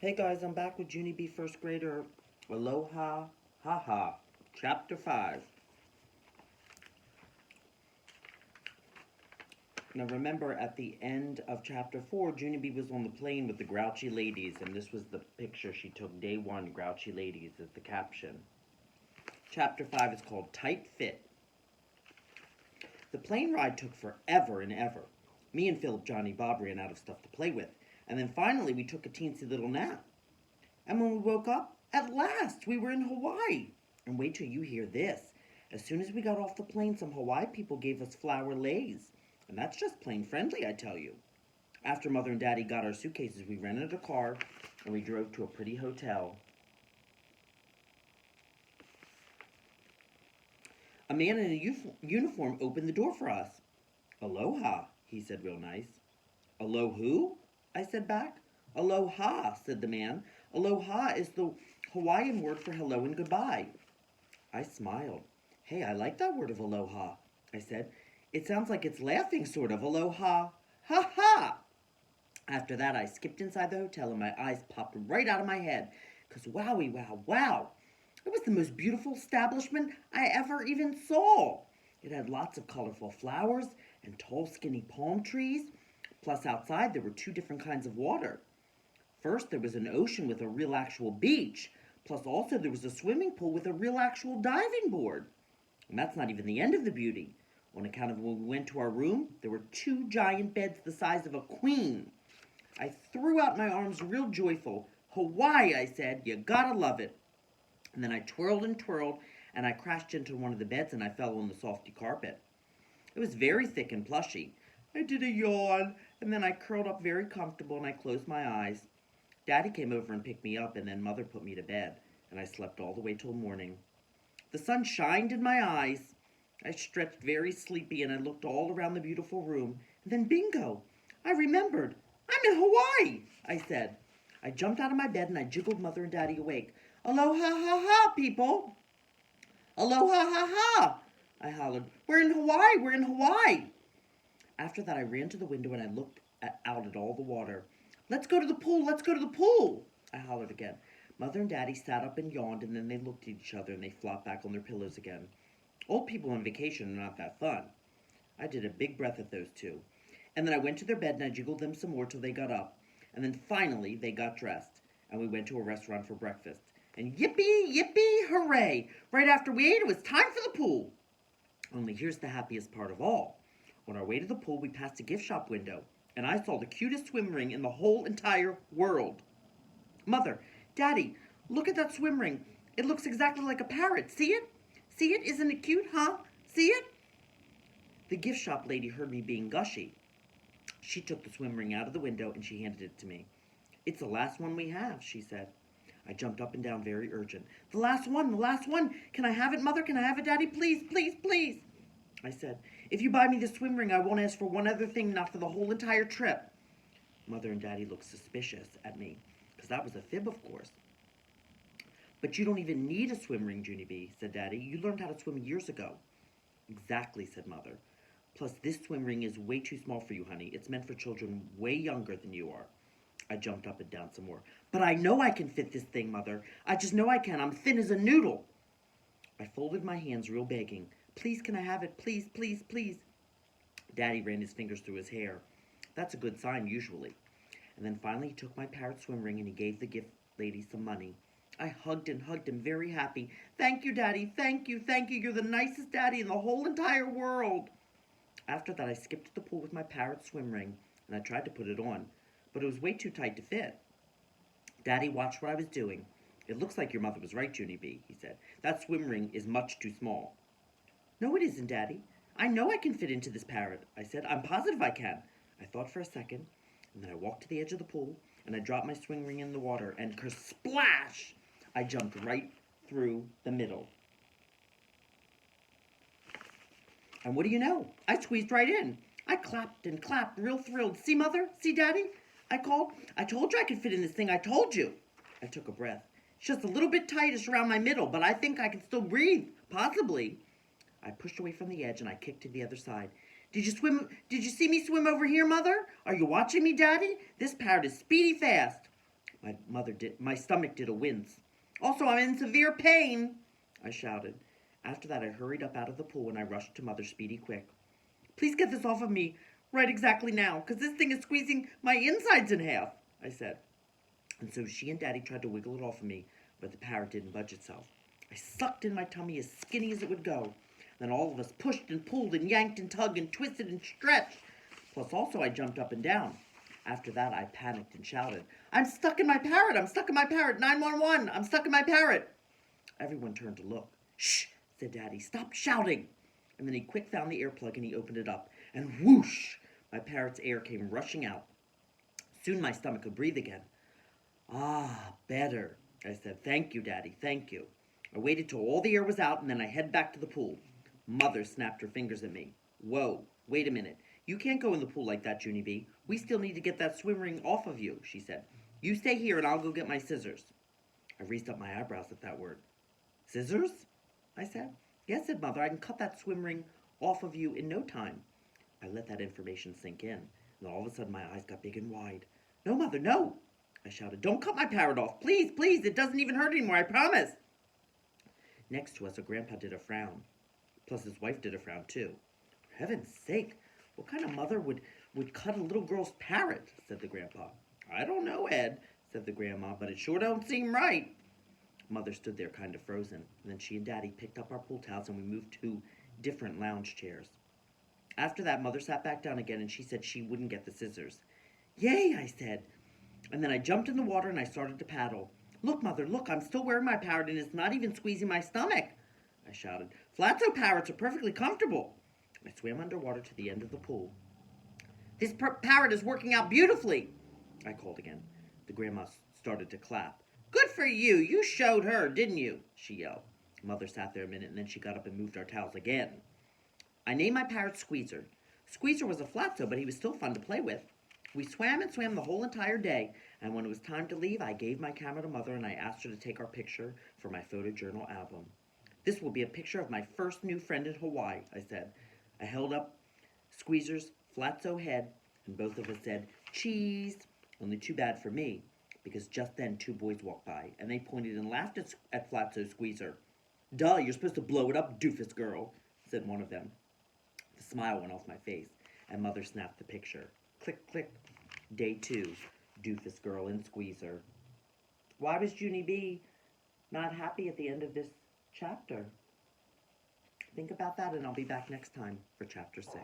Hey guys, I'm back with Junie B. First Grader Aloha-ha-ha, Chapter 5. Now remember, at the end of Chapter 4, Junie B was on the plane with the grouchy ladies, and this was the picture she took day one, grouchy ladies, as the caption. Chapter 5 is called Tight Fit. The plane ride took forever and ever. Me and Philip, Johnny, Bob ran out of stuff to play with, and then finally we took a teensy little nap. And when we woke up, at last, we were in Hawaii. And wait till you hear this. As soon as we got off the plane, some Hawaii people gave us flower leis. And that's just plain friendly, I tell you. After Mother and Daddy got our suitcases, we rented a car and we drove to a pretty hotel. A man in a uniform opened the door for us. Aloha, he said real nice. Alohu? I said back. Aloha, said the man. Aloha is the Hawaiian word for hello and goodbye. I smiled. Hey, I like that word of aloha, I said. It sounds like it's laughing, sort of. Aloha-ha-ha. After that, I skipped inside the hotel and my eyes popped right out of my head. Because wowie, wow. It was the most beautiful establishment I ever even saw. It had lots of colorful flowers and tall, skinny palm trees. Plus, outside, there were two different kinds of water. First, there was an ocean with a real actual beach. Plus, also, there was a swimming pool with a real actual diving board. And that's not even the end of the beauty. On account of when we went to our room, there were two giant beds the size of a queen. I threw out my arms real joyful. Hawaii, I said, you gotta love it. And then I twirled, and I crashed into one of the beds and I fell on the softy carpet. It was very thick and plushy. I did a yawn, and then I curled up very comfortable and I closed my eyes. Daddy came over and picked me up, and then Mother put me to bed, and I slept all the way till morning. The sun shined in my eyes. I stretched very sleepy, and I looked all around the beautiful room, and then bingo! I remembered. I'm in Hawaii, I said. I jumped out of my bed, and I jiggled Mother and Daddy awake. Aloha-ha-ha, people! Aloha-ha-ha! I hollered. We're in Hawaii! After that, I ran to the window, and I looked out at all the water. Let's go to the pool, I hollered again. Mother and Daddy sat up and yawned, and then they looked at each other and they flopped back on their pillows again. Old people on vacation are not that fun. I did a big breath at those two. And then I went to their bed and I jiggled them some more till they got up. And then finally they got dressed, and we went to a restaurant for breakfast. And yippee, hooray! Right after we ate, it was time for the pool. Only here's the happiest part of all. On our way to the pool, we passed a gift shop window, and I saw the cutest swim ring in the whole entire world. Mother, Daddy, look at that swim ring. It looks exactly like a parrot. See it? Isn't it cute, huh? See it? The gift shop lady heard me being gushy. She took the swim ring out of the window and she handed it to me. It's the last one we have, she said. I jumped up and down very urgent. The last one. Can I have it, Mother? Can I have it, Daddy? Please. I said, if you buy me the swim ring, I won't ask for one other thing, not for the whole entire trip. Mother and Daddy looked suspicious at me, because that was a fib, of course. But you don't even need a swim ring, Junie B, said Daddy. You learned how to swim years ago. Exactly, said Mother. Plus, this swim ring is way too small for you, honey. It's meant for children way younger than you are. I jumped up and down some more. But I know I can fit this thing, Mother. I just know I can. I'm thin as a noodle. I folded my hands real begging. Please, can I have it? Please. Daddy ran his fingers through his hair. That's a good sign, usually. And then finally he took my parrot swim ring and he gave the gift lady some money. I hugged him, very happy. Thank you, Daddy. Thank you. You're the nicest daddy in the whole entire world. After that, I skipped to the pool with my parrot swim ring, and I tried to put it on, but it was way too tight to fit. Daddy watched what I was doing. It looks like your mother was right, Junie B, he said. That swim ring is much too small. No, it isn't, Daddy. I know I can fit into this parrot, I said. I'm positive I can. I thought for a second, and then I walked to the edge of the pool, and I dropped my swim ring in the water, and kersplash! I jumped right through the middle. And what do you know? I squeezed right in. I clapped and clapped, real thrilled. See, Mother? See, Daddy? I called. I told you I could fit in this thing. I told you. I took a breath. It's just a little bit tightish around my middle, but I think I can still breathe. Possibly. I pushed away from the edge and I kicked to the other side. Did you see me swim over here, Mother? Are you watching me, Daddy? This parrot is speedy fast. My stomach did a wince. Also, I'm in severe pain, I shouted. After that, I hurried up out of the pool and I rushed to Mother speedy quick. Please get this off of me right exactly now, because this thing is squeezing my insides in half, I said. And so she and Daddy tried to wiggle it off of me, but the parrot didn't budge itself. I sucked in my tummy as skinny as it would go. Then all of us pushed and pulled and yanked and tugged and twisted and stretched. Plus also I jumped up and down. After that I panicked and shouted, I'm stuck in my parrot! I'm stuck in my parrot! 911! I'm stuck in my parrot! Everyone turned to look. Shh, said Daddy. Stop shouting! And then he quick found the earplug and he opened it up. And whoosh! My parrot's air came rushing out. Soon my stomach could breathe again. Ah, better, I said. Thank you, Daddy, thank you. I waited till all the air was out and then I head back to the pool. Mother snapped her fingers at me. Whoa, wait a minute. You can't go in the pool like that, Junie B. We still need to get that swim ring off of you, she said. You stay here and I'll go get my scissors. I raised up my eyebrows at that word. Scissors? I said. Yes, said Mother, I can cut that swim ring off of you in no time. I let that information sink in, and then all of a sudden my eyes got big and wide. No, Mother, no, I shouted. Don't cut my parrot off. Please, please, it doesn't even hurt anymore, I promise. Next to us, a grandpa did a frown. Plus his wife did a frown too. For heaven's sake, what kind of mother would cut a little girl's parrot, said the grandpa. I don't know, Ed, said the grandma, but it sure don't seem right. Mother stood there kind of frozen, and then she and Daddy picked up our pool towels and we moved to different lounge chairs. After that, Mother sat back down again and she said she wouldn't get the scissors. Yay, I said. And then I jumped in the water and I started to paddle. Look, Mother, look, I'm still wearing my parrot and it's not even squeezing my stomach, I shouted. Flatso parrots are perfectly comfortable. I swam underwater to the end of the pool. This parrot is working out beautifully, I called again. The grandma started to clap. Good for you. You showed her, didn't you? She yelled. Mother sat there a minute and then she got up and moved our towels again. I named my parrot Squeezer. Squeezer was a flatso, but he was still fun to play with. We swam and swam the whole entire day, and when it was time to leave, I gave my camera to Mother and I asked her to take our picture for my photojournal album. This will be a picture of my first new friend in Hawaii, I said. I held up Squeezer's flatso head, and both of us said, cheese. Only too bad for me, because just then 2 boys walked by, and they pointed and laughed at Flatso Squeezer. Duh, you're supposed to blow it up, doofus girl, said one of them. The smile went off my face, and Mother snapped the picture. Click, click. Day 2, doofus girl and Squeezer. Why was Junie B not happy at the end of this chapter? Think about that, and I'll be back next time for chapter 6.